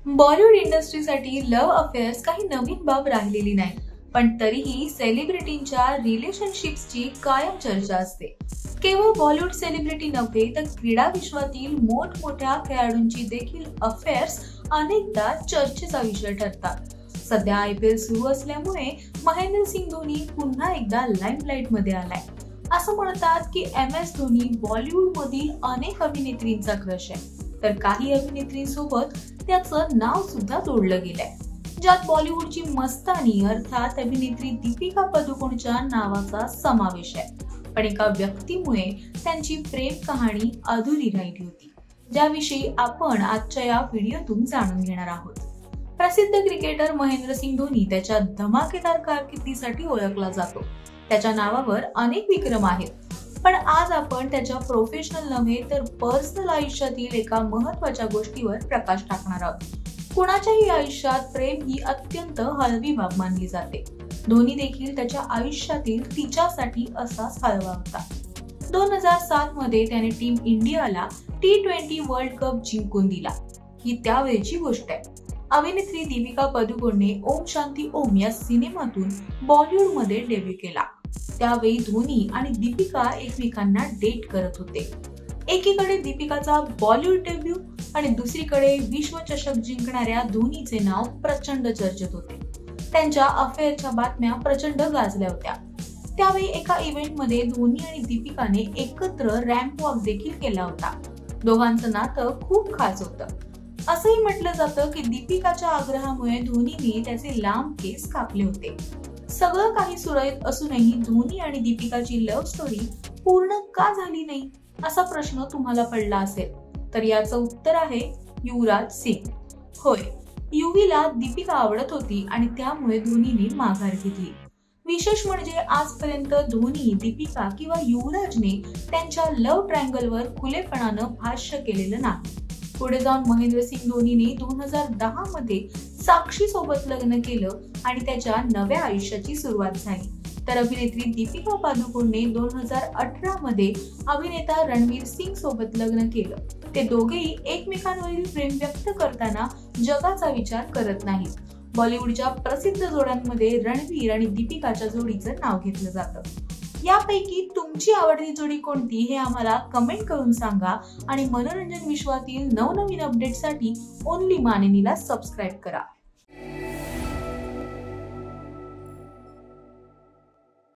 Bollywood इंडस्ट्रीसाठी love affairs काही नवीन बाब राहिलेली नाही, पण तरीही सेलिब्रिटींच्या रिलेशनशिप्सची कायम चर्चा असते. केवळ बॉलिवूड सेलिब्रिटी नव्हे तर क्रीडा विश्वातील मोठमोठ्या खेळाडूंची देखील अफेअर्स अनेकदा चर्चेचा विषय ठरतात. सध्या IPL सुरू असल्यामुळे महेंद्रसिंग धोनी पुन्हा एकदा लाईमलाईट मध्ये आलाय. असं म्हणतात की MS धोनी बॉलिवूड मधील अनेक अभिनेत्रींचा क्रश आहे, तर काही अभिनेत्रींसोबत त्याचं नाव सुद्धा जोडलं गेलंय, ज्यात बॉलिवूडची मस्तानी अर्थात अभिनेत्री दीपिका पदुकोणच्या नावाचा समावेश आहे. पण एका व्यक्तीमुळे त्यांची प्रेम कहाणी अधुरी राहिली होती, ज्याविषयी आपण आजच्या या व्हिडिओतून जाणून घेणार आहोत. प्रसिद्ध क्रिकेटर महेंद्रसिंग धोनी त्याच्या धमाकेदार कारकिर्दीसाठी ओळखला जातो. त्याच्या नावावर अनेक विक्रम आहेत, पण आज आपण त्याच्या प्रोफेशनल नव्हे तर पर्सनल आयुष्यातील एका महत्त्वाच्या गोष्टीवर प्रकाश टाकणार आहोत. कुणाच्याही आयुष्यात प्रेम ही अत्यंत हलवी बाब मानली जाते. धोनी देखील त्याच्या आयुष्यातील तिच्यासाठी असाच हळवा होता. 2007 मध्ये त्याने टीम इंडियाला T20 वर्ल्ड कप जिंकून दिला. ही त्यावेळची गोष्ट आहे. अभिनेत्री दीपिका पदुकोणने ओम शांती ओम या सिनेमातून बॉलिवूड मध्ये डेब्यू केला. त्यावेळी धोनी आणि दीपिका एकमेकांना डेट करत होते. एकीकडे दीपिकाचा बॉलिवूड डेब्यू आणि दुसरीकडे विश्वचषक जिंकणाऱ्या धोनीचे नाव प्रचंड चर्चेत होते. त्यांच्या अफेअरच्या बातम्या प्रचंड गाजल्या होत्या. त्यावेळी एका इव्हेंट मध्ये धोनी आणि दीपिकाने एकत्र रॅम्प वॉक देखील केला होता. दोघांचं नातं खूप खास होतं. असंही म्हटलं जातं की दीपिकाच्या आग्रहामुळे धोनीने त्याचे लांब केस कापले होते. सगळं काही सुरळीत असूनही धोनी आणि दीपिकाची लव्ह स्टोरी पूर्ण का झाली नाही असा प्रश्न तुम्हाला पडला असेल, तर याचं उत्तर आहे युवराज सिंग. होय, युवीला दीपिका आवडत होती आणि त्यामुळे धोनीने माघार घेतली. विशेष म्हणजे आजपर्यंत धोनी, दीपिका किंवा युवराजने त्यांच्या लव्ह ट्रायंगलवर खुलेपणानं भाष्य केलेलं नाही. पुढे जाऊन महेंद्रसिंग धोनीने 2010 मध्ये साक्षी सोबत लग्न केलं आणि त्याच्या नव्या आयुष्याची सुरुवात झाली. तर अभिनेत्री दीपिका पदुकोणने 2018 मध्ये अभिनेता रणवीर सिंग सोबत लग्न केलं. ते दोघेही एकमेकांवरील प्रेम व्यक्त करताना जगाचा विचार करत नाहीत. बॉलिवूडच्या प्रसिद्ध जोड्यांमध्ये रणवीर आणि दीपिकाच्या जोडीचं नाव घेतलं जातं. यापैकी तुमची आवडती जोडी कोणती हे आम्हाला कमेंट करून सांगा आणि मनोरंजन विश्वातील नवनवीन अपडेटसाठी ओनली मानिनीला सबस्क्राईब करा.